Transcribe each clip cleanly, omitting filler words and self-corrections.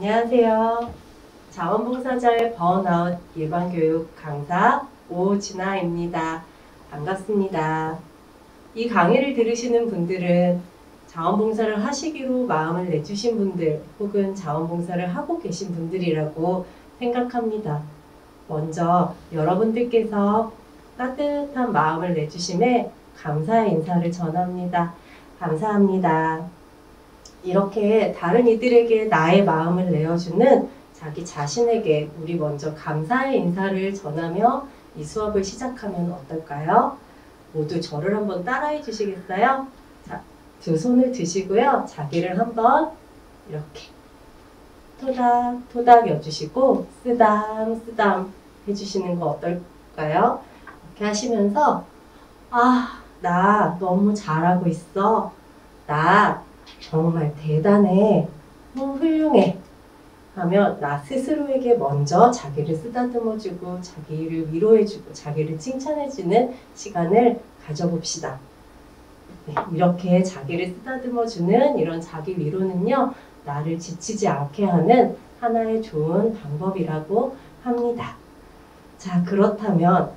안녕하세요. 자원봉사자의 번아웃 예방교육 강사 오진아입니다. 반갑습니다. 이 강의를 들으시는 분들은 자원봉사를 하시기로 마음을 내주신 분들 혹은 자원봉사를 하고 계신 분들이라고 생각합니다. 먼저 여러분들께서 따뜻한 마음을 내주심에 감사의 인사를 전합니다. 감사합니다. 이렇게 다른 이들에게 나의 마음을 내어주는 자기 자신에게 우리 먼저 감사의 인사를 전하며 이 수업을 시작하면 어떨까요? 모두 저를 한번 따라해 주시겠어요? 자, 두 손을 드시고요. 자기를 한번 이렇게 토닥토닥 여주시고 쓰담쓰담 해주시는 거 어떨까요? 이렇게 하시면서 나 너무 잘하고 있어. 나 정말 대단해. 훌륭해. 하며 나 스스로에게 먼저 자기를 쓰다듬어주고 자기를 위로해주고 자기를 칭찬해주는 시간을 가져봅시다. 네, 이렇게 자기를 쓰다듬어주는 이런 자기 위로는요. 나를 지치지 않게 하는 하나의 좋은 방법이라고 합니다. 자, 그렇다면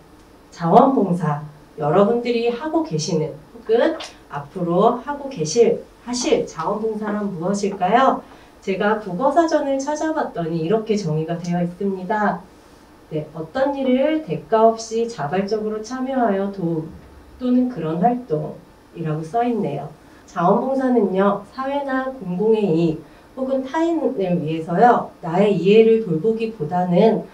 자원봉사 여러분들이 하고 계시는 혹은 앞으로 하실 자원봉사란 무엇일까요? 제가 국어사전을 찾아봤더니 이렇게 정의가 되어 있습니다. 네, 어떤 일을 대가 없이 자발적으로 참여하여 도움 또는 그런 활동이라고 써 있네요. 자원봉사는요, 사회나 공공의 이익 혹은 타인을 위해서요, 나의 이해를 돌보기보다는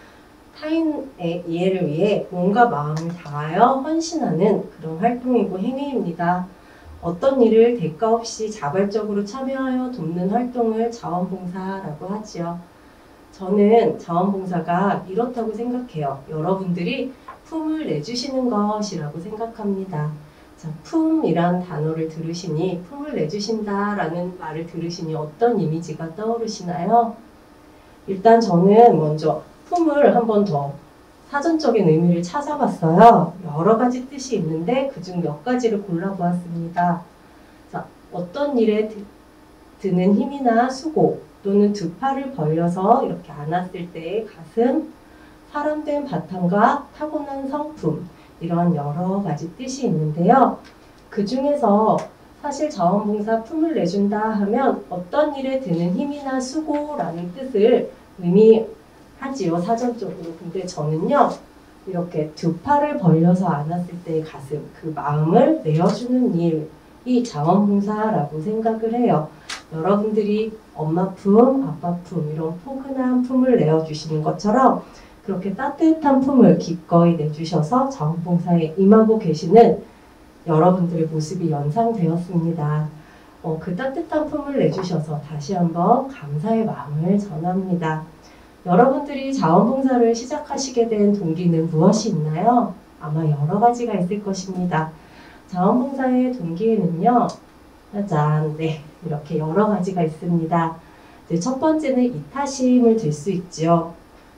타인의 이해를 위해 몸과 마음을 다하여 헌신하는 그런 활동이고 행위입니다. 어떤 일을 대가 없이 자발적으로 참여하여 돕는 활동을 자원봉사라고 하지요. 저는 자원봉사가 이렇다고 생각해요. 여러분들이 품을 내주시는 것이라고 생각합니다. 자, 품이란 단어를 들으시니 품을 내주신다라는 말을 들으시니 어떤 이미지가 떠오르시나요? 일단 저는 먼저 품을 한 번 더 사전적인 의미를 찾아봤어요. 여러 가지 뜻이 있는데 그중 몇 가지를 골라보았습니다. 자, 어떤 일에 드는 힘이나 수고 또는 두 팔을 벌려서 이렇게 안았을 때의 가슴, 사람된 바탕과 타고난 성품 이런 여러 가지 뜻이 있는데요. 그 중에서 사실 자원봉사 품을 내준다 하면 어떤 일에 드는 힘이나 수고라는 뜻을 의미하지요, 사전적으로. 근데 저는요, 이렇게 두 팔을 벌려서 안았을 때의 가슴, 그 마음을 내어주는 일이 자원봉사라고 생각을 해요. 여러분들이 엄마 품, 아빠 품, 이런 포근한 품을 내어주시는 것처럼 그렇게 따뜻한 품을 기꺼이 내주셔서 자원봉사에 임하고 계시는 여러분들의 모습이 연상되었습니다. 그 따뜻한 품을 내주셔서 다시 한번 감사의 마음을 전합니다. 여러분들이 자원봉사를 시작하시게 된 동기는 무엇이 있나요? 아마 여러 가지가 있을 것입니다. 자원봉사의 동기에는요, 짜잔, 네, 이렇게 여러 가지가 있습니다. 첫 번째는 이타심을 들 수 있죠.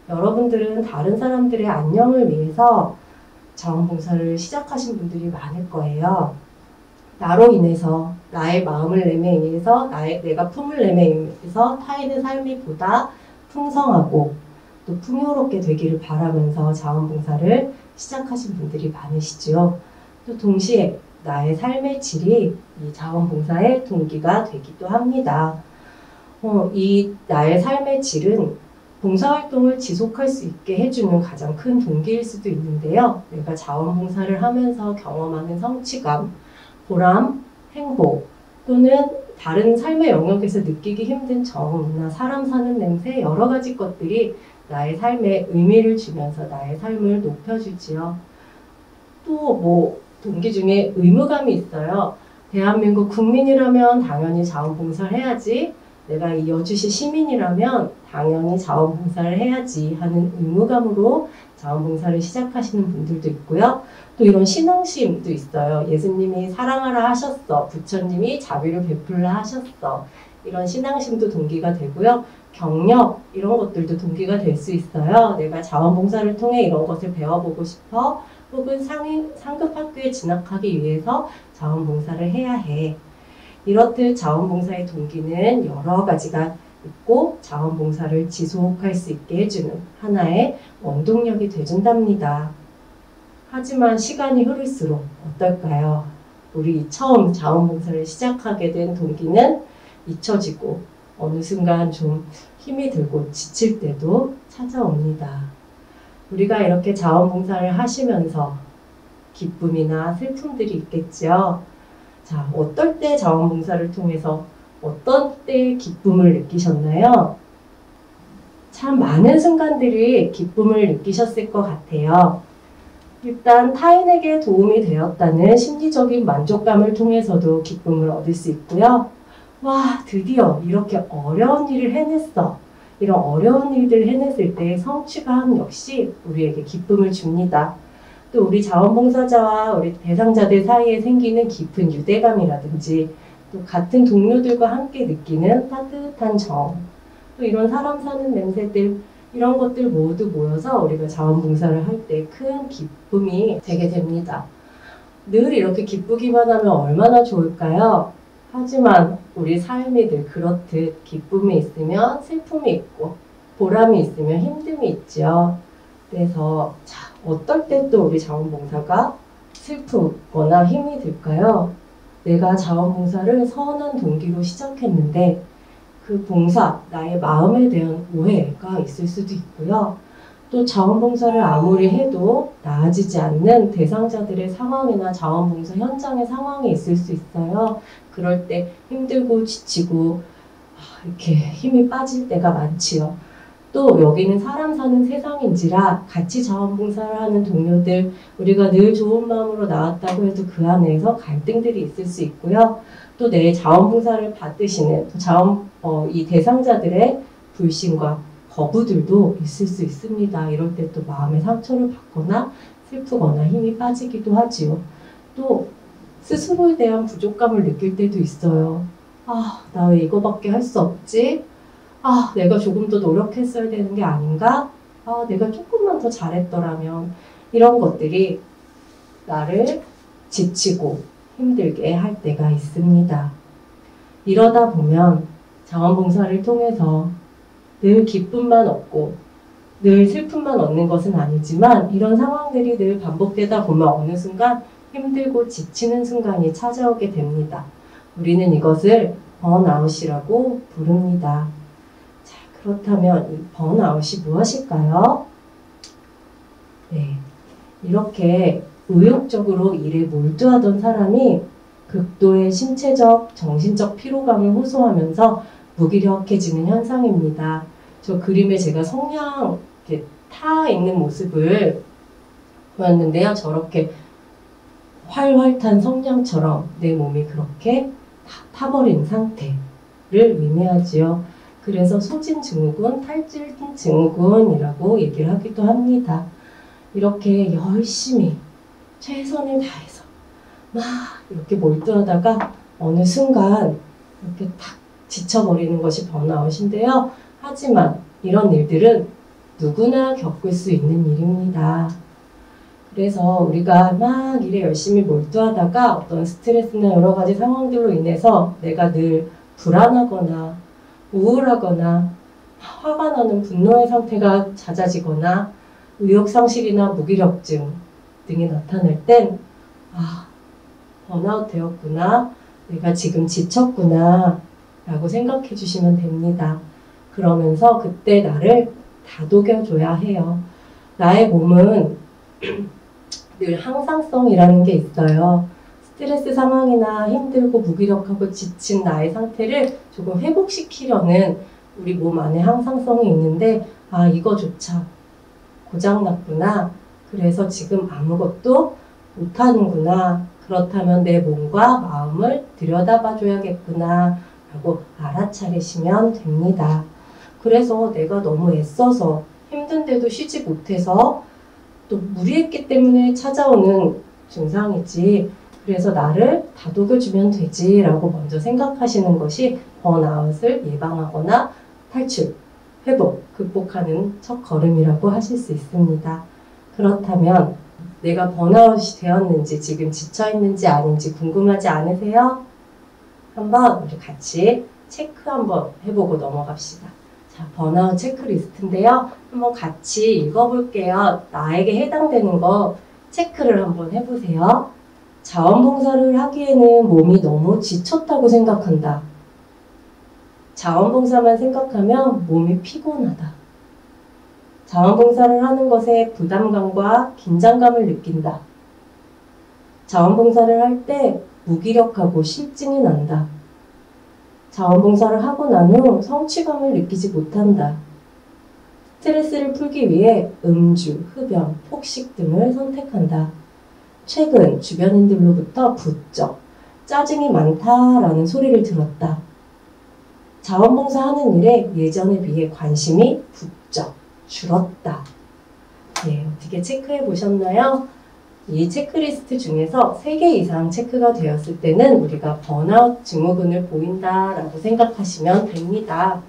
여러분들은 다른 사람들의 안녕을 위해서 자원봉사를 시작하신 분들이 많을 거예요. 나로 인해서 나의 마음을 내매 의해서 내가 품을 내매 의해서 타인의 삶이 보다 풍성하고 또 풍요롭게 되기를 바라면서 자원봉사를 시작하신 분들이 많으시죠. 또 동시에 나의 삶의 질이 이 자원봉사의 동기가 되기도 합니다. 이 나의 삶의 질은 봉사활동을 지속할 수 있게 해주는 가장 큰 동기일 수도 있는데요. 내가 자원봉사를 하면서 경험하는 성취감, 보람, 행복 또는 다른 삶의 영역에서 느끼기 힘든 정이나 사람 사는 냄새 여러 가지 것들이 나의 삶에 의미를 주면서 나의 삶을 높여주지요. 또 동기 중에 의무감이 있어요. 대한민국 국민이라면 당연히 자원봉사를 해야지. 내가 이 여주시 시민이라면 당연히 자원봉사를 해야지 하는 의무감으로 자원봉사를 시작하시는 분들도 있고요. 또 이런 신앙심도 있어요. 예수님이 사랑하라 하셨어. 부처님이 자비를 베풀라 하셨어. 이런 신앙심도 동기가 되고요. 경력 이런 것들도 동기가 될 수 있어요. 내가 자원봉사를 통해 이런 것을 배워보고 싶어. 혹은 상급 학교에 진학하기 위해서 자원봉사를 해야 해. 이렇듯 자원봉사의 동기는 여러 가지가 있고 자원봉사를 지속할 수 있게 해주는 하나의 원동력이 돼준답니다. 하지만 시간이 흐를수록 어떨까요? 우리 처음 자원봉사를 시작하게 된 동기는 잊혀지고 어느 순간 좀 힘이 들고 지칠 때도 찾아옵니다. 우리가 이렇게 자원봉사를 하시면서 기쁨이나 슬픔들이 있겠죠. 자, 어떨 때 자원봉사를 통해서 어떤 때 기쁨을 느끼셨나요? 참 많은 순간들이 기쁨을 느끼셨을 것 같아요. 일단 타인에게 도움이 되었다는 심리적인 만족감을 통해서도 기쁨을 얻을 수 있고요. 와, 드디어 이렇게 어려운 일을 해냈어. 이런 어려운 일들을 해냈을 때 성취감 역시 우리에게 기쁨을 줍니다. 또 우리 자원봉사자와 우리 대상자들 사이에 생기는 깊은 유대감이라든지 또 같은 동료들과 함께 느끼는 따뜻한 정, 또 이런 사람 사는 냄새들, 이런 것들 모두 모여서 우리가 자원봉사를 할 때 큰 기쁨이 되게 됩니다. 늘 이렇게 기쁘기만 하면 얼마나 좋을까요? 하지만 우리 삶이 늘 그렇듯 기쁨이 있으면 슬픔이 있고 보람이 있으면 힘듦이 있죠. 그래서 자, 어떨 때 또 우리 자원봉사가 슬프거나 힘이 들까요? 내가 자원봉사를 선한 동기로 시작했는데 그 봉사, 나의 마음에 대한 오해가 있을 수도 있고요. 또 자원봉사를 아무리 해도 나아지지 않는 대상자들의 상황이나 자원봉사 현장의 상황이 있을 수 있어요. 그럴 때 힘들고 지치고 이렇게 힘이 빠질 때가 많지요. 또 여기는 사람 사는 세상인지라 같이 자원봉사를 하는 동료들, 우리가 늘 좋은 마음으로 나왔다고 해도 그 안에서 갈등들이 있을 수 있고요. 또 내 자원봉사를 받으시는 이 대상자들의 불신과 거부들도 있을 수 있습니다. 이럴 때 또 마음의 상처를 받거나 슬프거나 힘이 빠지기도 하지요. 또 스스로에 대한 부족감을 느낄 때도 있어요. 아, 나 왜 이거밖에 할 수 없지? 아, 내가 조금 더 노력했어야 되는 게 아닌가? 아, 내가 조금만 더 잘했더라면. 이런 것들이 나를 지치고 힘들게 할 때가 있습니다. 이러다 보면 자원봉사를 통해서 늘 기쁨만 얻고 늘 슬픔만 얻는 것은 아니지만 이런 상황들이 늘 반복되다 보면 어느 순간 힘들고 지치는 순간이 찾아오게 됩니다. 우리는 이것을 번아웃이라고 부릅니다. 자, 그렇다면 이 번아웃이 무엇일까요? 네, 이렇게 의욕적으로 일에 몰두하던 사람이 극도의 신체적, 정신적 피로감을 호소하면서 무기력해지는 현상입니다. 저 그림에 제가 성냥 이렇게 타 있는 모습을 보였는데요. 저렇게 활활 탄 성냥처럼 내 몸이 그렇게 타버린 상태를 의미하지요. 그래서 소진증후군, 탈진증후군이라고 얘기를 하기도 합니다. 이렇게 열심히 최선을 다해서 막 이렇게 몰두하다가 어느 순간 이렇게 탁 지쳐버리는 것이 번아웃인데요. 하지만 이런 일들은 누구나 겪을 수 있는 일입니다. 그래서 우리가 막 일에 열심히 몰두하다가 어떤 스트레스나 여러 가지 상황들로 인해서 내가 늘 불안하거나 우울하거나 화가 나는 분노의 상태가 잦아지거나 의욕상실이나 무기력증 등이 나타날 땐 아, 번아웃 되었구나, 내가 지금 지쳤구나 라고 생각해 주시면 됩니다. 그러면서 그때 나를 다독여줘야 해요. 나의 몸은 늘 항상성이라는 게 있어요. 스트레스 상황이나 힘들고 무기력하고 지친 나의 상태를 조금 회복시키려는 우리 몸 안에 항상성이 있는데 아, 이거조차 고장났구나. 그래서 지금 아무것도 못하는구나. 그렇다면 내 몸과 마음을 들여다봐줘야겠구나 라고 알아차리시면 됩니다. 그래서 내가 너무 애써서 힘든데도 쉬지 못해서 또 무리했기 때문에 찾아오는 증상이지, 그래서 나를 다독여주면 되지 라고 먼저 생각하시는 것이 번아웃을 예방하거나 탈출, 회복, 극복하는 첫 걸음이라고 하실 수 있습니다. 그렇다면 내가 번아웃이 되었는지 지금 지쳐있는지 아닌지 궁금하지 않으세요? 한번 우리 같이 체크 한번 해보고 넘어갑시다. 자, 번아웃 체크리스트인데요. 한번 같이 읽어볼게요. 나에게 해당되는 거 체크를 한번 해보세요. 자원봉사를 하기에는 몸이 너무 지쳤다고 생각한다. 자원봉사만 생각하면 몸이 피곤하다. 자원봉사를 하는 것에 부담감과 긴장감을 느낀다. 자원봉사를 할 때 무기력하고 실증이 난다. 자원봉사를 하고 난 후 성취감을 느끼지 못한다. 스트레스를 풀기 위해 음주, 흡연, 폭식 등을 선택한다. 최근 주변인들로부터 부쩍 짜증이 많다라는 소리를 들었다. 자원봉사하는 일에 예전에 비해 관심이 부쩍 줄었다. 네, 어떻게 체크해 보셨나요? 이 체크리스트 중에서 3개 이상 체크가 되었을 때는 우리가 번아웃 증후군을 보인다라고 생각하시면 됩니다.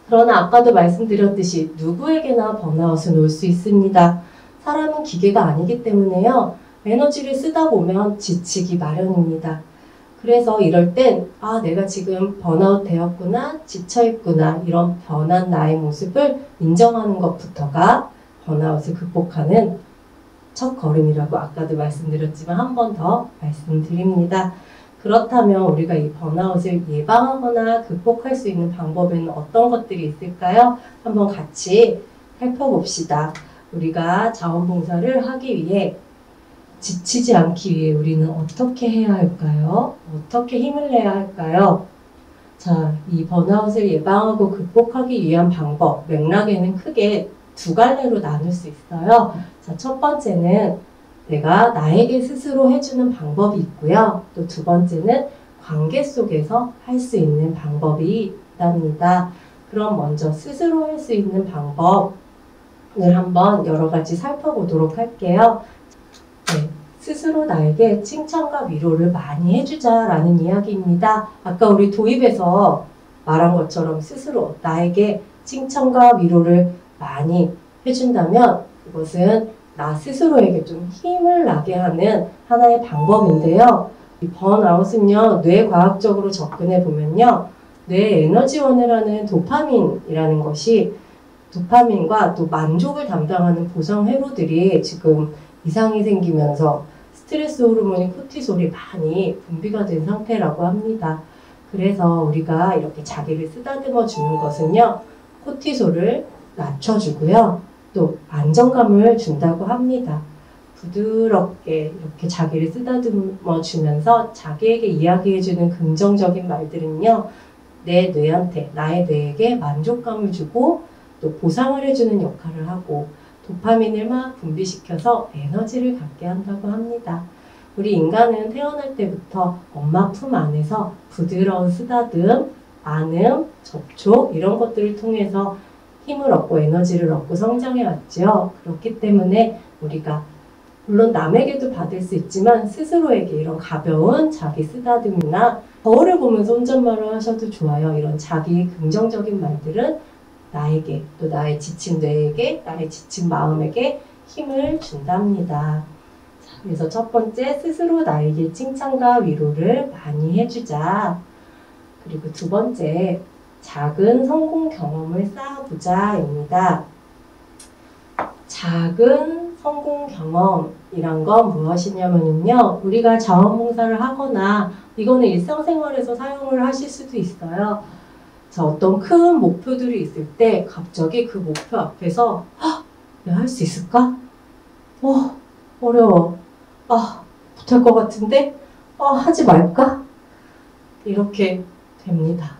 그러나 아까도 말씀드렸듯이 누구에게나 번아웃은 올 수 있습니다. 사람은 기계가 아니기 때문에요. 에너지를 쓰다 보면 지치기 마련입니다. 그래서 이럴 땐 내가 지금 번아웃 되었구나, 지쳐있구나 이런 변한 나의 모습을 인정하는 것부터가 번아웃을 극복하는 첫 걸음이라고 아까도 말씀드렸지만 한 번 더 말씀드립니다. 그렇다면 우리가 이 번아웃을 예방하거나 극복할 수 있는 방법에는 어떤 것들이 있을까요? 한번 같이 살펴봅시다. 우리가 자원봉사를 하기 위해 지치지 않기 위해 우리는 어떻게 해야 할까요? 어떻게 힘을 내야 할까요? 자, 이 번아웃을 예방하고 극복하기 위한 방법, 맥락에는 크게 2갈래로 나눌 수 있어요. 자, 첫 번째는 내가 나에게 스스로 해주는 방법이 있고요. 또 2번째는 관계 속에서 할 수 있는 방법이 있답니다. 그럼 먼저 스스로 할 수 있는 방법을 한번 여러 가지 살펴보도록 할게요. 네, 스스로 나에게 칭찬과 위로를 많이 해주자라는 이야기입니다. 아까 우리 도입에서 말한 것처럼 스스로 나에게 칭찬과 위로를 많이 해준다면 그것은 나 스스로에게 좀 힘을 나게 하는 하나의 방법인데요. 이 번아웃은요, 뇌과학적으로 접근해 보면요, 뇌 에너지원을 하는 도파민이라는 것이 도파민과 또 만족을 담당하는 보상 회로들이 지금 이상이 생기면서 스트레스 호르몬인 코티솔이 많이 분비가 된 상태라고 합니다. 그래서 우리가 이렇게 자기를 쓰다듬어 주는 것은요, 코티솔을 낮춰주고요. 또 안정감을 준다고 합니다. 부드럽게 이렇게 자기를 쓰다듬어 주면서 자기에게 이야기해주는 긍정적인 말들은요. 내 뇌한테, 나의 뇌에게 만족감을 주고 또 보상을 해주는 역할을 하고 도파민을 막 분비시켜서 에너지를 갖게 한다고 합니다. 우리 인간은 태어날 때부터 엄마 품 안에서 부드러운 쓰다듬, 안음, 접촉 이런 것들을 통해서 힘을 얻고 에너지를 얻고 성장해 왔죠. 그렇기 때문에 우리가 물론 남에게도 받을 수 있지만 스스로에게 이런 가벼운 자기 쓰다듬이나 거울을 보면서 혼잣말을 하셔도 좋아요. 이런 자기 긍정적인 말들은 나에게 또 나의 지친 뇌에게 나의 지친 마음에게 힘을 준답니다. 자, 그래서 첫 번째 스스로 나에게 칭찬과 위로를 많이 해주자. 그리고 2번째 작은 성공 경험을 쌓아보자입니다. 작은 성공 경험이란 건 무엇이냐면요. 우리가 자원봉사를 하거나 이거는 일상생활에서 사용을 하실 수도 있어요. 자, 어떤 큰 목표들이 있을 때 갑자기 그 목표 앞에서 내가 할 수 있을까? 어려워. 못할 것 같은데? 하지 말까? 이렇게 됩니다.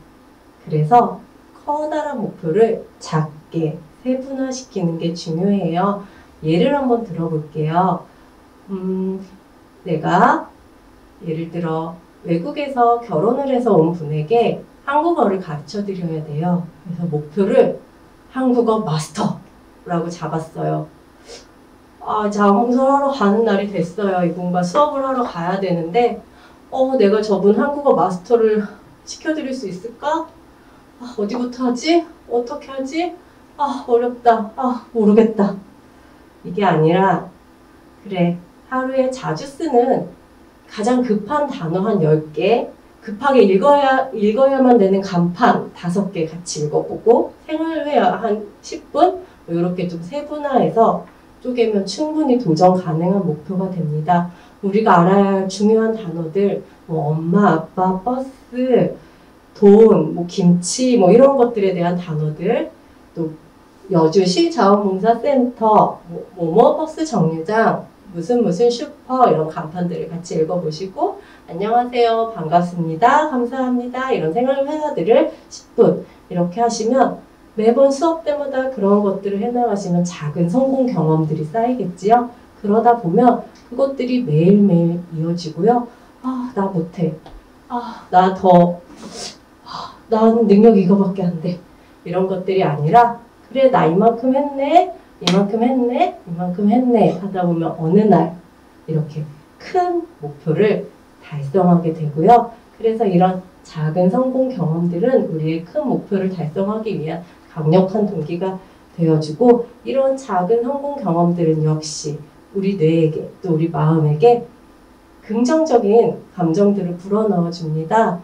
그래서 커다란 목표를 작게 세분화시키는 게 중요해요. 예를 한번 들어볼게요. 내가 예를 들어 외국에서 결혼을 해서 온 분에게 한국어를 가르쳐 드려야 돼요. 그래서 목표를 한국어 마스터라고 잡았어요. 자원봉사를 하러 가는 날이 됐어요. 이분과 수업을 하러 가야 되는데 내가 저분 한국어 마스터를 시켜드릴 수 있을까? 어디부터 하지? 어떻게 하지? 어렵다. 모르겠다. 이게 아니라 그래, 하루에 자주 쓰는 가장 급한 단어 한 10개 급하게 읽어야만 되는 간판 5개 같이 읽어보고 생활회 한 10분 이렇게 좀 세분화해서 쪼개면 충분히 도전 가능한 목표가 됩니다. 우리가 알아야 할 중요한 단어들 뭐 엄마, 아빠, 버스, 돈, 뭐 김치 뭐 이런 것들에 대한 단어들 또 여주시 자원봉사센터 뭐뭐 버스 정류장 무슨 슈퍼 이런 간판들을 같이 읽어보시고 안녕하세요, 반갑습니다, 감사합니다 이런 생활회화들을 10분 이렇게 하시면 매번 수업 때마다 그런 것들을 해나가시면 작은 성공 경험들이 쌓이겠지요. 그러다 보면 그것들이 매일매일 이어지고요. 아, 나 못해. 아, 난 능력 이거밖에 안 돼. 이런 것들이 아니라 그래, 나 이만큼 했네, 이만큼 했네, 이만큼 했네 하다 보면 어느 날 이렇게 큰 목표를 달성하게 되고요. 그래서 이런 작은 성공 경험들은 우리의 큰 목표를 달성하기 위한 강력한 동기가 되어주고 이런 작은 성공 경험들은 역시 우리 뇌에게 또 우리 마음에게 긍정적인 감정들을 불어넣어 줍니다.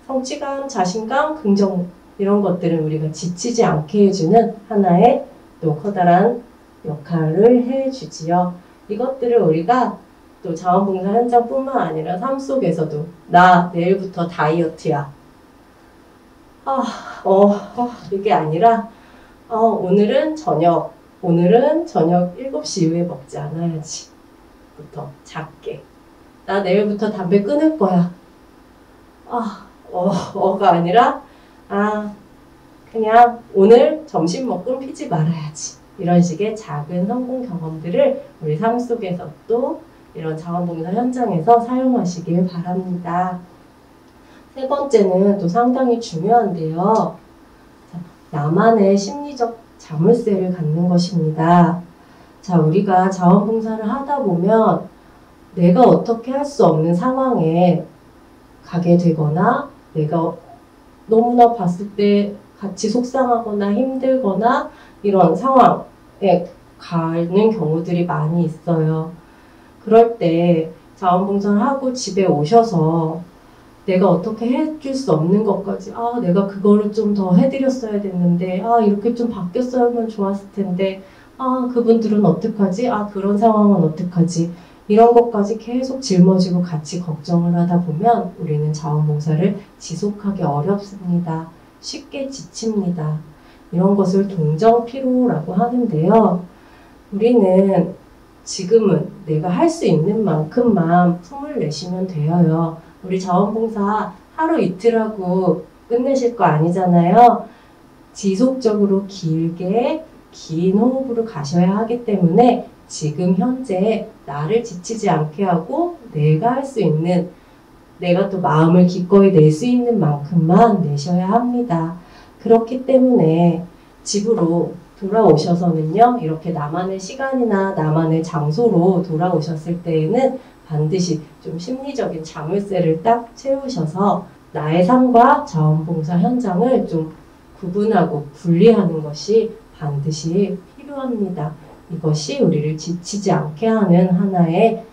성취감, 자신감, 긍정 이런 것들은 우리가 지치지 않게 해주는 하나의 또 커다란 역할을 해주지요. 이것들을 우리가 또 자원봉사 현장뿐만 아니라 삶 속에서도 나 내일부터 다이어트야. 이게 아니라 오늘은 저녁 7시 이후에 먹지 않아야지 부터 작게 나 내일부터 담배 끊을 거야. 가 아니라 그냥 오늘 점심 먹고 피지 말아야지. 이런 식의 작은 성공 경험들을 우리 삶 속에서 또 이런 자원봉사 현장에서 사용하시길 바랍니다. 세 번째는 또 상당히 중요한데요. 나만의 심리적 자물쇠를 갖는 것입니다. 자, 우리가 자원봉사를 하다 보면 내가 어떻게 할 수 없는 상황에 가게 되거나 내가 너무나 봤을 때 같이 속상하거나 힘들거나 이런 상황에 가는 경우들이 많이 있어요. 그럴 때 자원봉사를 하고 집에 오셔서 내가 어떻게 해줄 수 없는 것까지 내가 그거를 좀 더 해드렸어야 됐는데 이렇게 좀 바뀌었으면 좋았을 텐데 그분들은 어떡하지? 그런 상황은 어떡하지? 이런 것까지 계속 짊어지고 같이 걱정을 하다 보면 우리는 자원봉사를 지속하기 어렵습니다. 쉽게 지칩니다. 이런 것을 동정피로라고 하는데요. 우리는 지금은 내가 할 수 있는 만큼만 품을 내시면 돼요. 우리 자원봉사 하루 이틀 하고 끝내실 거 아니잖아요. 지속적으로 길게 긴 호흡으로 가셔야 하기 때문에 지금 현재 나를 지치지 않게 하고 내가 할 수 있는 내가 또 마음을 기꺼이 낼 수 있는 만큼만 내셔야 합니다. 그렇기 때문에 집으로 돌아오셔서는요, 이렇게 나만의 시간이나 나만의 장소로 돌아오셨을 때에는 반드시 좀 심리적인 자물쇠를 딱 채우셔서 나의 삶과 자원봉사 현장을 좀 구분하고 분리하는 것이 반드시 필요합니다. 이것이 우리를 지치지 않게 하는 하나의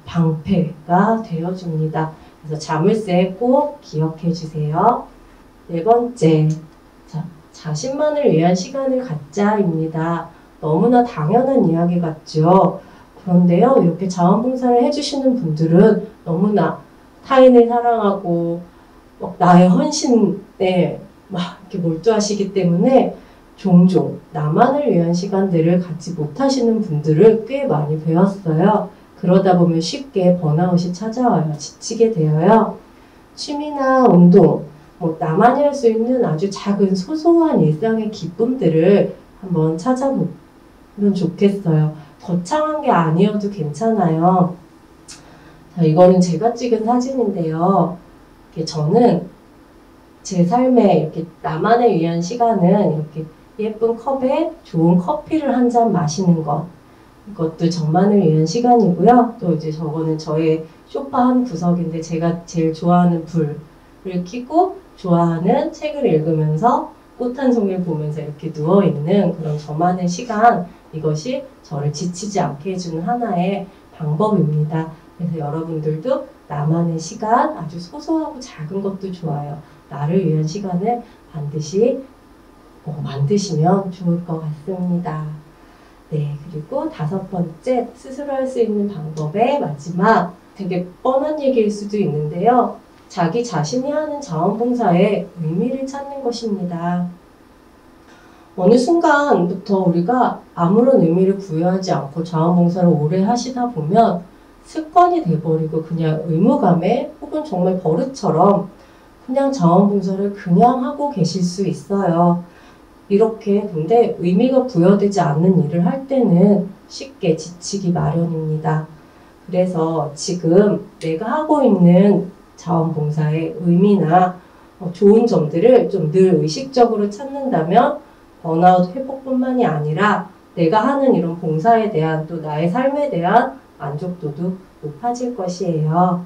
방패가 되어줍니다. 그래서 자물쇠 꼭 기억해 주세요. 네 번째, 자신만을 위한 시간을 갖자입니다. 너무나 당연한 이야기 같죠. 그런데요, 이렇게 자원봉사를 해주시는 분들은 너무나 타인을 사랑하고 나의 헌신에 막 이렇게 몰두하시기 때문에 종종 나만을 위한 시간들을 갖지 못하시는 분들을 꽤 많이 배웠어요. 그러다 보면 쉽게 번아웃이 찾아와요. 지치게 되어요. 취미나 운동, 나만이 할 수 있는 아주 작은 소소한 일상의 기쁨들을 한번 찾아보면 좋겠어요. 거창한 게 아니어도 괜찮아요. 자, 이거는 제가 찍은 사진인데요. 저는 제 삶에 이렇게 나만을 위한 시간은 이렇게 예쁜 컵에 좋은 커피를 한 잔 마시는 것. 이것도 저만을 위한 시간이고요. 또 이제 저거는 저의 소파 한 구석인데 제가 제일 좋아하는 불을 켜고 좋아하는 책을 읽으면서 꽃 한 송이를 보면서 이렇게 누워있는 그런 저만의 시간, 이것이 저를 지치지 않게 해주는 하나의 방법입니다. 그래서 여러분들도 나만의 시간, 아주 소소하고 작은 것도 좋아요. 나를 위한 시간을 반드시 만드시면 좋을 것 같습니다. 네, 그리고 5번째, 스스로 할 수 있는 방법의 마지막, 되게 뻔한 얘기일 수도 있는데요. 자기 자신이 하는 자원봉사에 의미를 찾는 것입니다. 어느 순간부터 우리가 아무런 의미를 부여하지 않고 자원봉사를 오래 하시다 보면 습관이 돼버리고 그냥 의무감에 혹은 정말 버릇처럼 그냥 자원봉사를 그냥 하고 계실 수 있어요. 이렇게 근데 의미가 부여되지 않는 일을 할 때는 쉽게 지치기 마련입니다. 그래서 지금 내가 하고 있는 자원봉사의 의미나 좋은 점들을 좀 늘 의식적으로 찾는다면 번아웃 회복뿐만이 아니라 내가 하는 이런 봉사에 대한 또 나의 삶에 대한 만족도도 높아질 것이에요.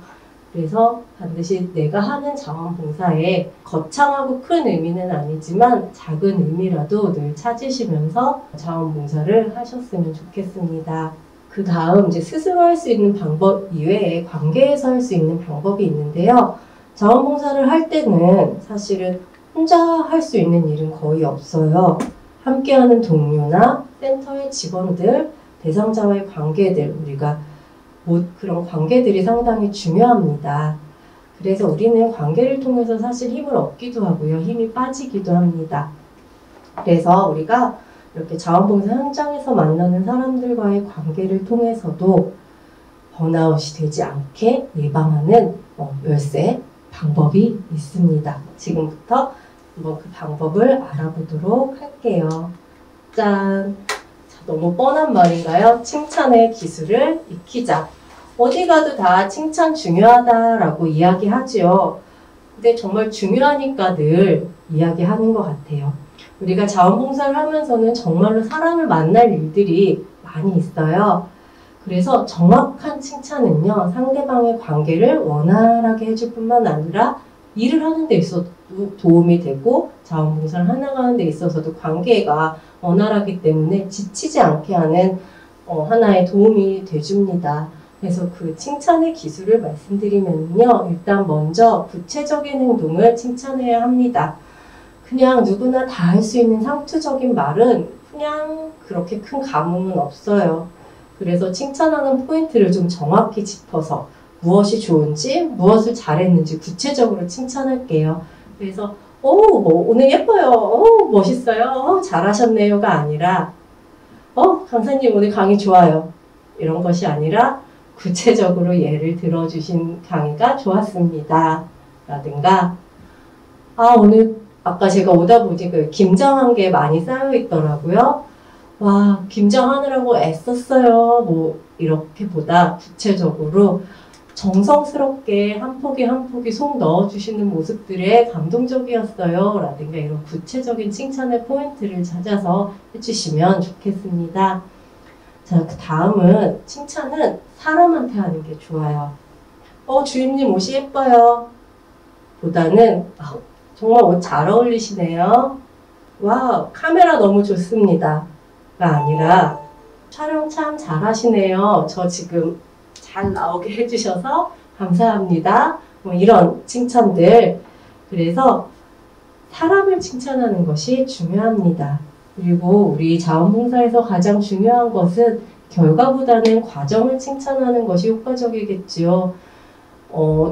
그래서 반드시 내가 하는 자원봉사에 거창하고 큰 의미는 아니지만 작은 의미라도 늘 찾으시면서 자원봉사를 하셨으면 좋겠습니다. 그 다음 이제 스스로 할 수 있는 방법 이외에 관계에서 할 수 있는 방법이 있는데요. 자원봉사를 할 때는 사실은 혼자 할 수 있는 일은 거의 없어요. 함께하는 동료나 센터의 직원들, 대상자와의 관계들, 우리가 그런 관계들이 상당히 중요합니다. 그래서 우리는 관계를 통해서 사실 힘을 얻기도 하고요. 힘이 빠지기도 합니다. 그래서 우리가 이렇게 자원봉사 현장에서 만나는 사람들과의 관계를 통해서도 번아웃이 되지 않게 예방하는 열쇠 방법이 있습니다. 지금부터 한번 그 방법을 알아보도록 할게요. 짠! 너무 뻔한 말인가요? 칭찬의 기술을 익히자. 어디 가도 다 칭찬 중요하다라고 이야기하죠. 근데 정말 중요하니까 늘 이야기하는 것 같아요. 우리가 자원봉사를 하면서는 정말로 사람을 만날 일들이 많이 있어요. 그래서 정확한 칭찬은요, 상대방의 관계를 원활하게 해줄 뿐만 아니라 일을 하는 데 있어서도 도움이 되고 자원봉사를 해나가는 데 있어서도 관계가 원활하기 때문에 지치지 않게 하는 하나의 도움이 돼줍니다. 그래서 그 칭찬의 기술을 말씀드리면요. 일단 먼저 구체적인 행동을 칭찬해야 합니다. 그냥 누구나 다 할 수 있는 상투적인 말은 그냥 그렇게 큰 감흥은 없어요. 그래서 칭찬하는 포인트를 좀 정확히 짚어서 무엇이 좋은지, 무엇을 잘했는지 구체적으로 칭찬할게요. 그래서 오늘 예뻐요. 멋있어요. 잘하셨네요가 아니라 강사님 오늘 강의 좋아요. 이런 것이 아니라 구체적으로 예를 들어주신 강의가 좋았습니다. 라든가 오늘 아까 제가 오다 보니 김장한 게 많이 쌓여 있더라고요. 와, 김장하느라고 애썼어요. 뭐 이렇게보다 구체적으로 정성스럽게 한 포기 한 포기 속 넣어주시는 모습들에 감동적이었어요. 라든가 이런 구체적인 칭찬의 포인트를 찾아서 해주시면 좋겠습니다. 자, 그 다음은 칭찬은 사람한테 하는 게 좋아요. 주임님 옷이 예뻐요. 보다는 정말 옷 잘 어울리시네요. 와우, 카메라 너무 좋습니다. 가 아니라 촬영 참 잘하시네요. 저 지금 잘 나오게 해주셔서 감사합니다. 뭐 이런 칭찬들. 그래서 사람을 칭찬하는 것이 중요합니다. 그리고 우리 자원봉사에서 가장 중요한 것은 결과보다는 과정을 칭찬하는 것이 효과적이겠지요.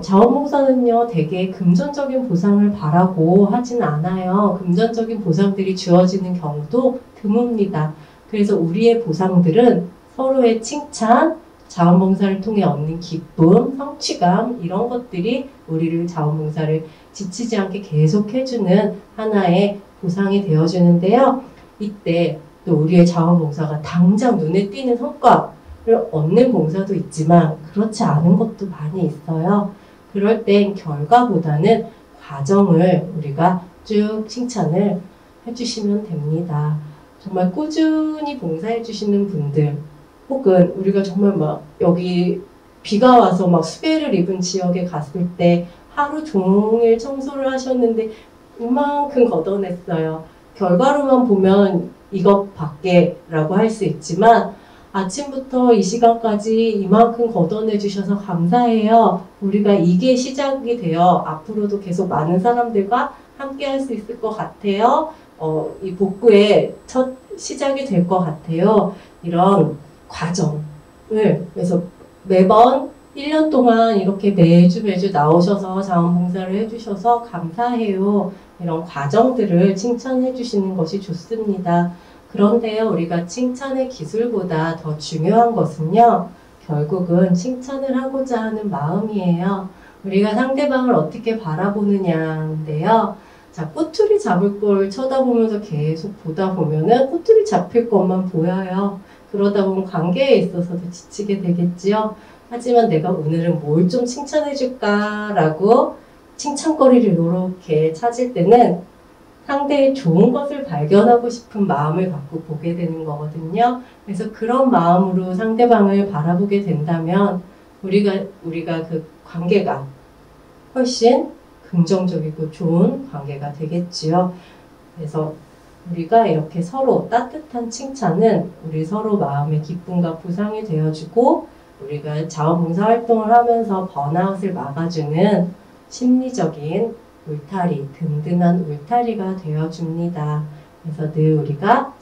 자원봉사는요, 되게 금전적인 보상을 바라고 하진 않아요. 금전적인 보상들이 주어지는 경우도 드뭅니다. 그래서 우리의 보상들은 서로의 칭찬, 자원봉사를 통해 얻는 기쁨, 성취감 이런 것들이 우리를 자원봉사를 지치지 않게 계속 해주는 하나의 보상이 되어주는데요. 이때 또 우리의 자원봉사가 당장 눈에 띄는 성과를 얻는 봉사도 있지만 그렇지 않은 것도 많이 있어요. 그럴 땐 결과보다는 과정을 우리가 쭉 칭찬을 해주시면 됩니다. 정말 꾸준히 봉사해 주시는 분들 혹은 우리가 정말 막 여기 비가 와서 막 수배를 입은 지역에 갔을 때 하루 종일 청소를 하셨는데 이만큼 걷어냈어요. 결과로만 보면 이것밖에 라고 할 수 있지만 아침부터 이 시간까지 이만큼 걷어내 주셔서 감사해요. 우리가 이게 시작이 되어 앞으로도 계속 많은 사람들과 함께 할 수 있을 것 같아요. 이 복구의 첫 시작이 될 것 같아요. 이런 과정을, 그래서 매번 1년 동안 이렇게 매주 나오셔서 자원봉사를 해주셔서 감사해요. 이런 과정들을 칭찬해 주시는 것이 좋습니다. 그런데요, 우리가 칭찬의 기술보다 더 중요한 것은요, 결국은 칭찬을 하고자 하는 마음이에요. 우리가 상대방을 어떻게 바라보느냐인데요. 자, 꼬투리 잡을 걸 쳐다보면서 계속 보다 보면은 꼬투리 잡힐 것만 보여요. 그러다 보면 관계에 있어서도 지치게 되겠지요. 하지만 내가 오늘은 뭘 좀 칭찬해 줄까라고 칭찬거리를 이렇게 찾을 때는 상대의 좋은 것을 발견하고 싶은 마음을 갖고 보게 되는 거거든요. 그래서 그런 마음으로 상대방을 바라보게 된다면 우리가 그 관계가 훨씬 긍정적이고 좋은 관계가 되겠지요. 그래서 우리가 이렇게 서로 따뜻한 칭찬은 우리 서로 마음의 기쁨과 보상이 되어주고 우리가 자원봉사 활동을 하면서 번아웃을 막아주는 심리적인 울타리, 든든한 울타리가 되어줍니다. 그래서 늘 우리가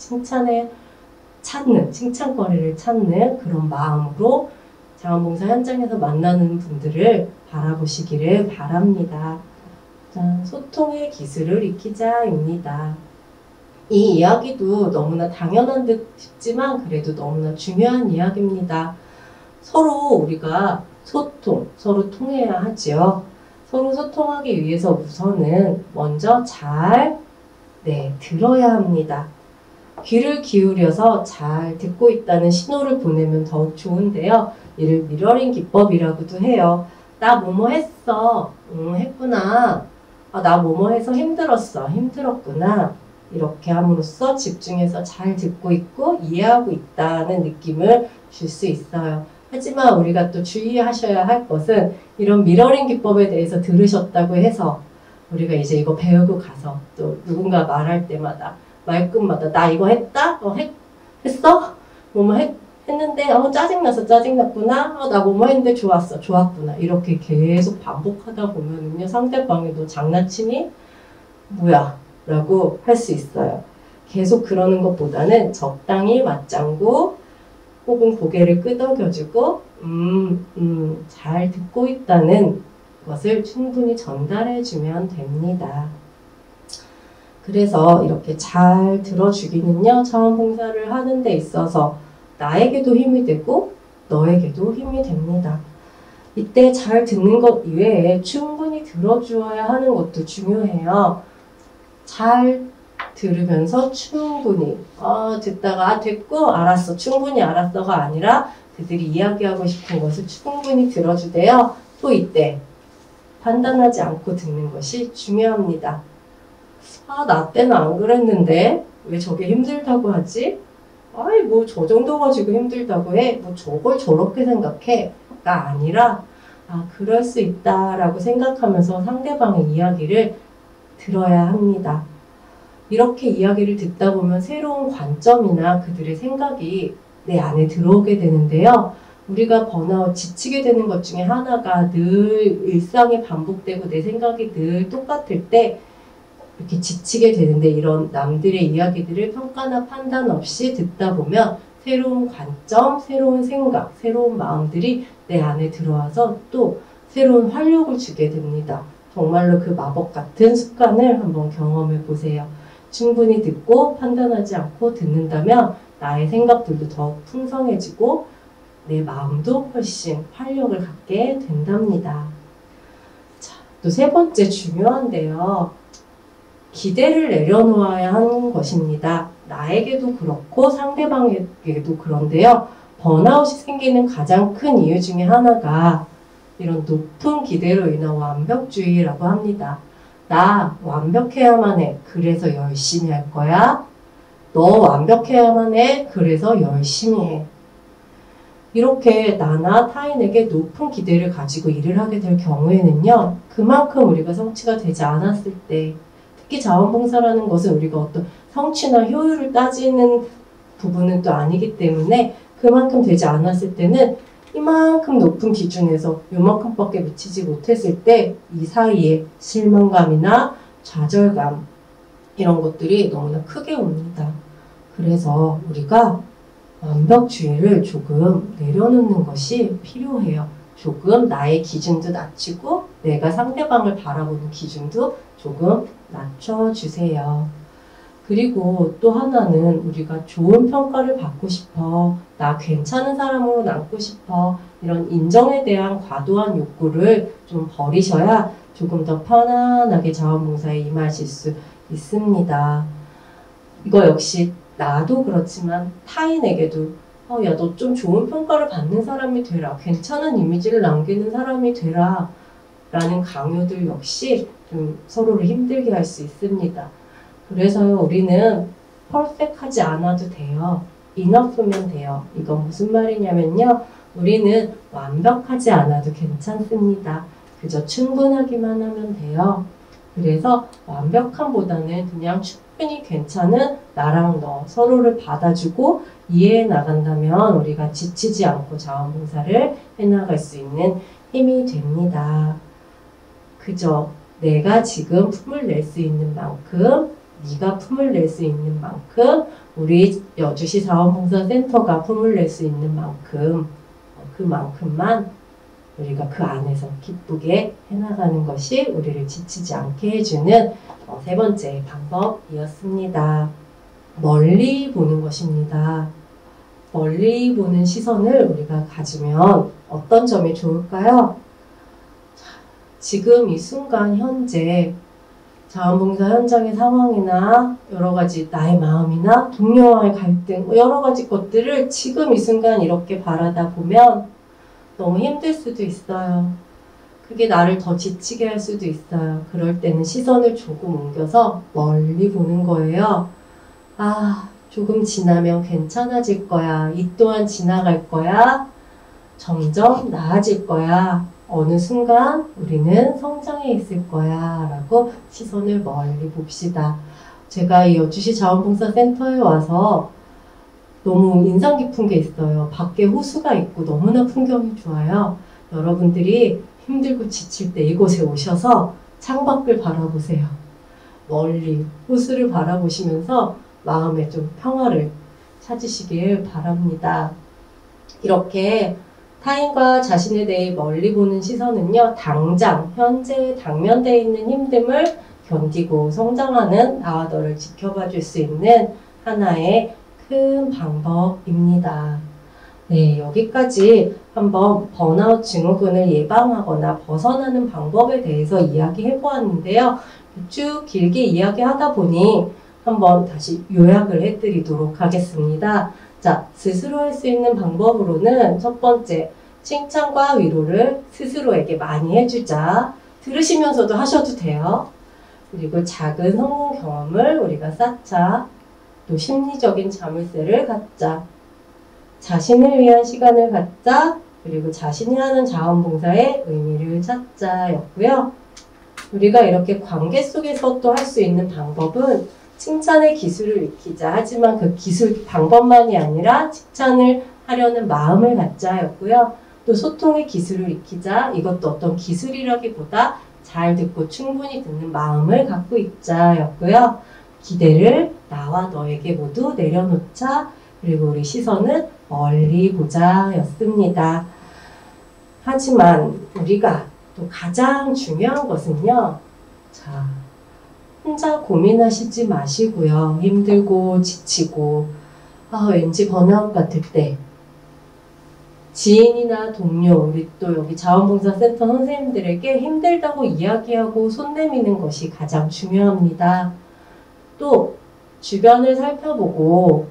칭찬거리를 찾는 그런 마음으로 자원봉사 현장에서 만나는 분들을 바라보시기를 바랍니다. 자, 소통의 기술을 익히자입니다. 이 이야기도 너무나 당연한 듯 싶지만 그래도 너무나 중요한 이야기입니다. 서로 우리가 서로 통해야 하지요. 서로 소통하기 위해서 우선은 먼저 잘 들어야 합니다. 귀를 기울여서 잘 듣고 있다는 신호를 보내면 더욱 좋은데요. 이를 미러링 기법이라고도 해요. 나 뭐뭐 했어. 했구나. 나 뭐뭐 해서 힘들었구나. 이렇게 함으로써 집중해서 잘 듣고 있고 이해하고 있다는 느낌을 줄 수 있어요. 하지만 우리가 또 주의하셔야 할 것은 이런 미러링 기법에 대해서 들으셨다고 해서 우리가 이제 이거 배우고 가서 또 누군가 말할 때마다 말끝마다 나 이거 했다? 했어? 했는데 짜증났구나. 나 뭐뭐 했는데 좋았구나. 이렇게 계속 반복하다 보면은요, 상대방이 너 장난치니? 뭐야? 라고 할 수 있어요. 계속 그러는 것보다는 적당히 맞장구 혹은 고개를 끄덕여주고 잘 듣고 있다는 것을 충분히 전달해주면 됩니다. 그래서 이렇게 잘 들어주기는요, 자원봉사를 하는 데 있어서 나에게도 힘이 되고 너에게도 힘이 됩니다. 이때 잘 듣는 것 이외에 충분히 들어주어야 하는 것도 중요해요. 잘 들으면서 충분히 듣다가 됐고 알았어 충분히 알았어가 아니라 그들이 이야기하고 싶은 것을 충분히 들어주되요. 또 이때 판단하지 않고 듣는 것이 중요합니다. 나 때는 안 그랬는데 왜 저게 힘들다고 하지? 아이 뭐 저 정도 가지고 힘들다고 해? 뭐 저걸 저렇게 생각해? 가 아니라 그럴 수 있다라고 생각하면서 상대방의 이야기를 들어야 합니다. 이렇게 이야기를 듣다 보면 새로운 관점이나 그들의 생각이 내 안에 들어오게 되는데요. 우리가 번아웃, 지치게 되는 것 중에 하나가 늘 일상이 반복되고 내 생각이 늘 똑같을 때 이렇게 지치게 되는데 이런 남들의 이야기들을 평가나 판단 없이 듣다 보면 새로운 관점, 새로운 생각, 새로운 마음들이 내 안에 들어와서 또 새로운 활력을 주게 됩니다. 정말로 그 마법 같은 습관을 한번 경험해 보세요. 충분히 듣고 판단하지 않고 듣는다면 나의 생각들도 더욱 풍성해지고 내 마음도 훨씬 활력을 갖게 된답니다. 자, 또 세 번째 중요한데요. 기대를 내려놓아야 하는 것입니다. 나에게도 그렇고 상대방에게도 그런데요. 번아웃이 생기는 가장 큰 이유 중에 하나가 이런 높은 기대로 인한 완벽주의라고 합니다. 나 완벽해야만 해. 그래서 열심히 할 거야. 너 완벽해야만 해. 그래서 열심히 해. 이렇게 나나 타인에게 높은 기대를 가지고 일을 하게 될 경우에는요. 그만큼 우리가 성취가 되지 않았을 때 특히 자원봉사라는 것은 우리가 어떤 성취나 효율을 따지는 부분은 또 아니기 때문에 그만큼 되지 않았을 때는 이만큼 높은 기준에서 요만큼밖에 미치지 못했을 때 이 사이에 실망감이나 좌절감 이런 것들이 너무나 크게 옵니다. 그래서 우리가 완벽주의를 조금 내려놓는 것이 필요해요. 조금 나의 기준도 낮추고 내가 상대방을 바라보는 기준도 조금 낮춰주세요. 그리고 또 하나는 우리가 좋은 평가를 받고 싶어, 나 괜찮은 사람으로 남고 싶어, 이런 인정에 대한 과도한 욕구를 좀 버리셔야 조금 더 편안하게 자원봉사에 임하실 수 있습니다. 이거 역시 나도 그렇지만 타인에게도 야, 너 좀 좋은 평가를 받는 사람이 되라. 괜찮은 이미지를 남기는 사람이 되라. 라는 강요들 역시 좀 서로를 힘들게 할 수 있습니다. 그래서 우리는 퍼펙트하지 않아도 돼요. enough면 돼요. 이건 무슨 말이냐면요. 우리는 완벽하지 않아도 괜찮습니다. 그저 충분하기만 하면 돼요. 그래서 완벽함보다는 그냥 충분히 괜찮은 나랑 너 서로를 받아주고 이해해 나간다면 우리가 지치지 않고 자원봉사를 해나갈 수 있는 힘이 됩니다. 그저 내가 지금 품을 낼 수 있는 만큼 네가 품을 낼 수 있는 만큼 우리 여주시 자원봉사센터가 품을 낼 수 있는 만큼 그만큼만 우리가 그 안에서 기쁘게 해나가는 것이 우리를 지치지 않게 해주는 세 번째 방법이었습니다. 멀리 보는 것입니다. 멀리 보는 시선을 우리가 가지면 어떤 점이 좋을까요? 지금 이 순간 현재 자원봉사 현장의 상황이나 여러 가지 나의 마음이나 동료와의 갈등 여러 가지 것들을 지금 이 순간 이렇게 바라다 보면 너무 힘들 수도 있어요. 그게 나를 더 지치게 할 수도 있어요. 그럴 때는 시선을 조금 옮겨서 멀리 보는 거예요. 조금 지나면 괜찮아질 거야. 이 또한 지나갈 거야. 점점 나아질 거야. 어느 순간 우리는 성장해 있을 거야. 라고 시선을 멀리 봅시다. 제가 이 여주시 자원봉사센터에 와서 너무 인상 깊은 게 있어요. 밖에 호수가 있고 너무나 풍경이 좋아요. 여러분들이 힘들고 지칠 때 이곳에 오셔서 창밖을 바라보세요. 멀리 호수를 바라보시면서 마음에 좀 평화를 찾으시길 바랍니다. 이렇게 타인과 자신에 대해 멀리 보는 시선은요, 당장 현재 당면되어 있는 힘듦을 견디고 성장하는 나와 너를 지켜봐 줄 수 있는 하나의 큰 방법입니다. 네, 여기까지 한번 번아웃 증후군을 예방하거나 벗어나는 방법에 대해서 이야기해 보았는데요. 쭉 길게 이야기하다 보니 한번 다시 요약을 해드리도록 하겠습니다. 자, 스스로 할 수 있는 방법으로는 첫 번째, 칭찬과 위로를 스스로에게 많이 해주자. 들으시면서도 하셔도 돼요. 그리고 작은 성공 경험을 우리가 쌓자. 또 심리적인 자물쇠를 갖자. 자신을 위한 시간을 갖자. 그리고 자신이 하는 자원봉사의 의미를 찾자 였고요. 우리가 이렇게 관계 속에서 또 할 수 있는 방법은 칭찬의 기술을 익히자. 하지만 그 기술 방법만이 아니라 칭찬을 하려는 마음을 갖자 였고요. 또 소통의 기술을 익히자. 이것도 어떤 기술이라기보다 잘 듣고 충분히 듣는 마음을 갖고 있자 였고요. 기대를 나와 너에게 모두 내려놓자. 그리고 우리 시선은 멀리 보자 였습니다. 하지만 우리가 또 가장 중요한 것은요. 자, 혼자 고민하시지 마시고요. 힘들고 지치고 왠지 번아웃 같을 때 지인이나 동료, 우리 또 여기 자원봉사센터 선생님들에게 힘들다고 이야기하고 손 내미는 것이 가장 중요합니다. 또 주변을 살펴보고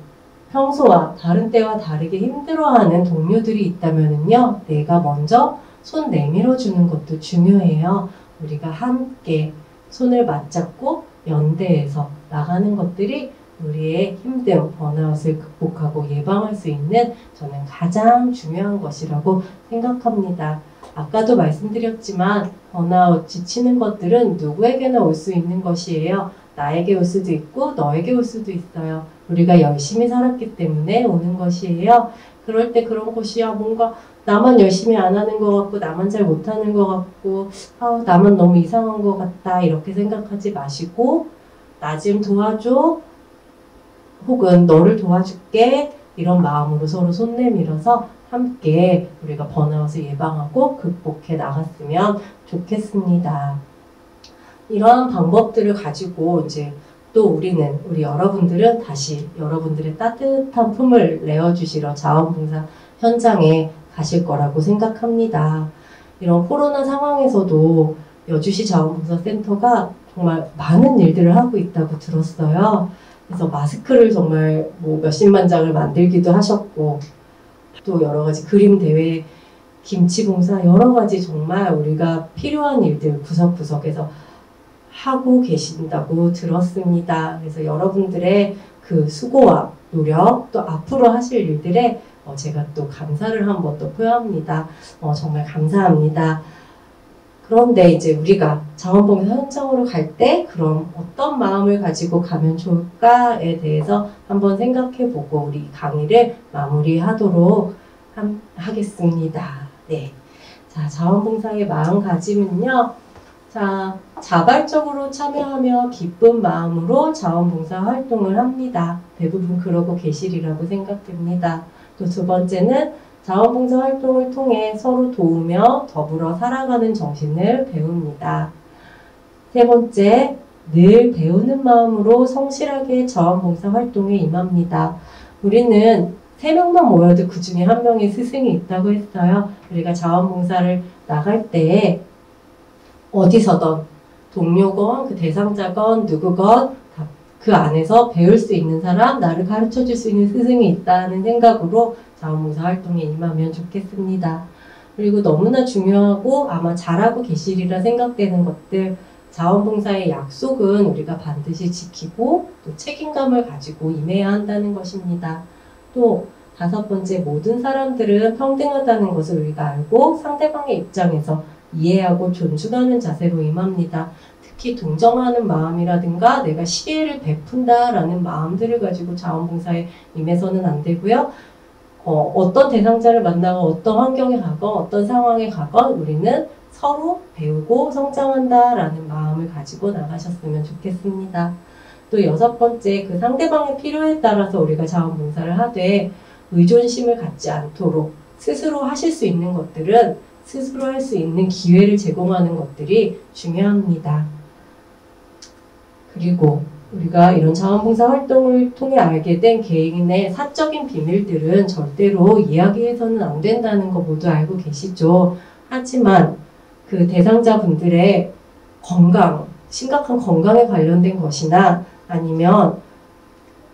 평소와 다른 때와 다르게 힘들어하는 동료들이 있다면요, 내가 먼저 손 내밀어 주는 것도 중요해요. 우리가 함께 손을 맞잡고 연대해서 나가는 것들이 우리의 힘듦, 번아웃을 극복하고 예방할 수 있는 저는 가장 중요한 것이라고 생각합니다. 아까도 말씀드렸지만 번아웃, 지치는 것들은 누구에게나 올 수 있는 것이에요. 나에게 올 수도 있고 너에게 올 수도 있어요. 우리가 열심히 살았기 때문에 오는 것이에요. 그럴 때 그런 곳이야 뭔가 나만 열심히 안 하는 것 같고 나만 잘 못하는 것 같고 나만 너무 이상한 것 같다 이렇게 생각하지 마시고 나 좀 도와줘 혹은 너를 도와줄게 이런 마음으로 서로 손 내밀어서 함께 우리가 번아웃을 예방하고 극복해 나갔으면 좋겠습니다. 이러한 방법들을 가지고 이제 또 우리 여러분들은 다시 여러분들의 따뜻한 품을 내어주시러 자원봉사 현장에 가실 거라고 생각합니다. 이런 코로나 상황에서도 여주시 자원봉사센터가 정말 많은 일들을 하고 있다고 들었어요. 그래서 마스크를 정말 뭐 몇십만 장을 만들기도 하셨고 또 여러 가지 그림 대회, 김치 봉사 여러 가지 정말 우리가 필요한 일들 구석구석에서 하고 계신다고 들었습니다. 그래서 여러분들의 그 수고와 노력 또 앞으로 하실 일들에 제가 또 감사를 한번 또 표합니다. 정말 감사합니다. 그런데 이제 우리가 자원봉사 현장으로 갈 때 그럼 어떤 마음을 가지고 가면 좋을까에 대해서 한번 생각해보고 우리 강의를 마무리하도록 하겠습니다. 네, 자 자원봉사의 마음가짐은요. 자 자발적으로 참여하며 기쁜 마음으로 자원봉사 활동을 합니다. 대부분 그러고 계시리라고 생각됩니다. 또 두 번째는 자원봉사 활동을 통해 서로 도우며 더불어 살아가는 정신을 배웁니다. 세 번째, 늘 배우는 마음으로 성실하게 자원봉사 활동에 임합니다. 우리는 3명만 모여도 그 중에 한 명의 스승이 있다고 했어요. 우리가 자원봉사를 나갈 때 어디서든 동료건 그 대상자건 누구건 그 안에서 배울 수 있는 사람, 나를 가르쳐 줄 수 있는 스승이 있다는 생각으로 자원봉사 활동에 임하면 좋겠습니다. 그리고 너무나 중요하고 아마 잘하고 계시리라 생각되는 것들, 자원봉사의 약속은 우리가 반드시 지키고 또 책임감을 가지고 임해야 한다는 것입니다. 또 5번째, 모든 사람들은 평등하다는 것을 우리가 알고 상대방의 입장에서 이해하고 존중하는 자세로 임합니다. 특히 동정하는 마음이라든가 내가 시혜를 베푼다라는 마음들을 가지고 자원봉사에 임해서는 안 되고요. 어떤 대상자를 만나고 어떤 환경에 가건 어떤 상황에 가건 우리는 서로 배우고 성장한다라는 마음을 가지고 나가셨으면 좋겠습니다. 또 6번째, 그 상대방의 필요에 따라서 우리가 자원봉사를 하되 의존심을 갖지 않도록 스스로 하실 수 있는 것들은 스스로 할 수 있는 기회를 제공하는 것들이 중요합니다. 그리고 우리가 이런 자원봉사 활동을 통해 알게 된 개인의 사적인 비밀들은 절대로 이야기해서는 안 된다는 거 모두 알고 계시죠. 하지만 그 대상자분들의 건강, 심각한 건강에 관련된 것이나 아니면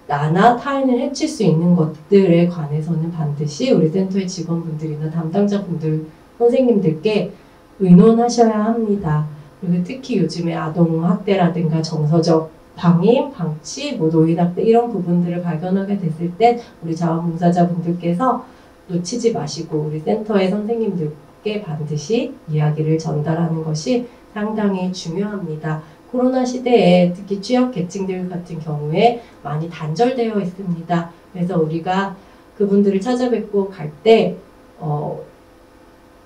나나 타인을 해칠 수 있는 것들에 관해서는 반드시 우리 센터의 직원분들이나 담당자분들, 선생님들께 의논하셔야 합니다. 그리고 특히 요즘에 아동학대라든가 정서적 방임, 방치, 노인학대 이런 부분들을 발견하게 됐을 때 우리 자원봉사자분들께서 놓치지 마시고 우리 센터의 선생님들께 반드시 이야기를 전달하는 것이 상당히 중요합니다. 코로나 시대에 특히 취약계층들 같은 경우에 많이 단절되어 있습니다. 그래서 우리가 그분들을 찾아뵙고 갈 때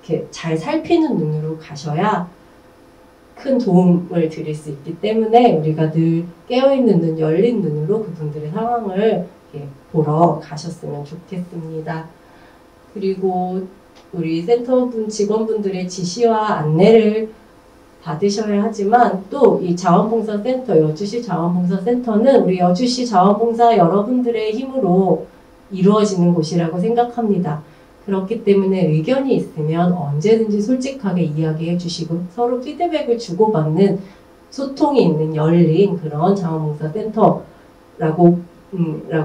이렇게 잘 살피는 눈으로 가셔야 큰 도움을 드릴 수 있기 때문에 우리가 늘 깨어있는 눈, 열린 눈으로 그분들의 상황을 보러 가셨으면 좋겠습니다. 그리고 우리 센터분 직원분들의 지시와 안내를 받으셔야 하지만 또 이 자원봉사센터, 여주시 자원봉사센터는 우리 여주시 자원봉사 여러분들의 힘으로 이루어지는 곳이라고 생각합니다. 그렇기 때문에 의견이 있으면 언제든지 솔직하게 이야기해 주시고 서로 피드백을 주고받는 소통이 있는 열린 그런 자원봉사센터라고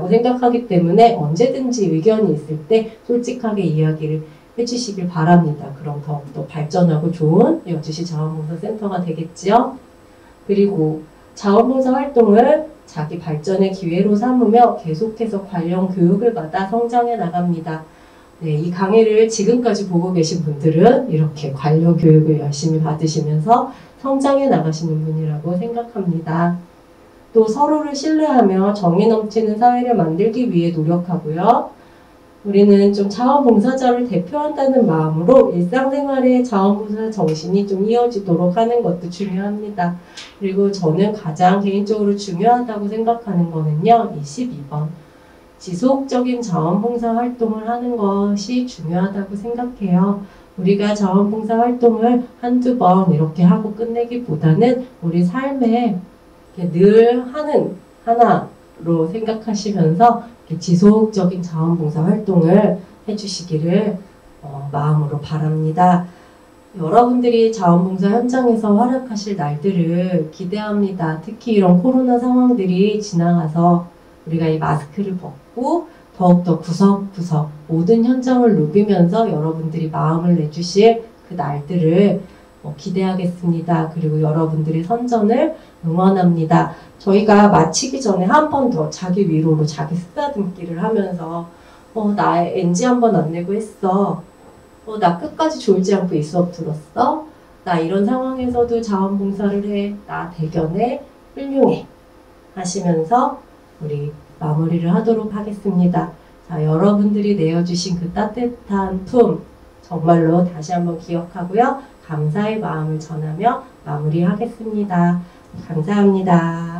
생각하기 때문에 언제든지 의견이 있을 때 솔직하게 이야기를 해주시길 바랍니다. 그럼 더욱더 발전하고 좋은 여주시 자원봉사센터가 되겠지요. 그리고 자원봉사 활동을 자기 발전의 기회로 삼으며 계속해서 관련 교육을 받아 성장해 나갑니다. 네, 이 강의를 지금까지 보고 계신 분들은 이렇게 관련 교육을 열심히 받으시면서 성장해 나가시는 분이라고 생각합니다. 또 서로를 신뢰하며 정의 넘치는 사회를 만들기 위해 노력하고요. 우리는 좀 자원봉사자를 대표한다는 마음으로 일상생활의 자원봉사 정신이 좀 이어지도록 하는 것도 중요합니다. 그리고 저는 가장 개인적으로 중요하다고 생각하는 거는요, 이 12번. 지속적인 자원봉사 활동을 하는 것이 중요하다고 생각해요. 우리가 자원봉사 활동을 한두 번 이렇게 하고 끝내기보다는 우리 삶에 늘 하는 하나로 생각하시면서 지속적인 자원봉사 활동을 해주시기를 마음으로 바랍니다. 여러분들이 자원봉사 현장에서 활약하실 날들을 기대합니다. 특히 이런 코로나 상황들이 지나가서 우리가 이 마스크를 벗고 더욱더 구석구석 모든 현장을 누비면서 여러분들이 마음을 내주실 그 날들을 기대하겠습니다. 그리고 여러분들의 선전을 응원합니다. 저희가 마치기 전에 한 번 더 자기 위로로 자기 쓰다듬기를 하면서 나 NG 한 번 안 내고 했어. 나 끝까지 졸지 않고 이 수업 들었어. 나 이런 상황에서도 자원봉사를 해. 나 대견해. 훌륭해. 하시면서 우리 마무리를 하도록 하겠습니다. 자, 여러분들이 내어주신 그 따뜻한 품 정말로 다시 한번 기억하고요. 감사의 마음을 전하며 마무리하겠습니다. 감사합니다.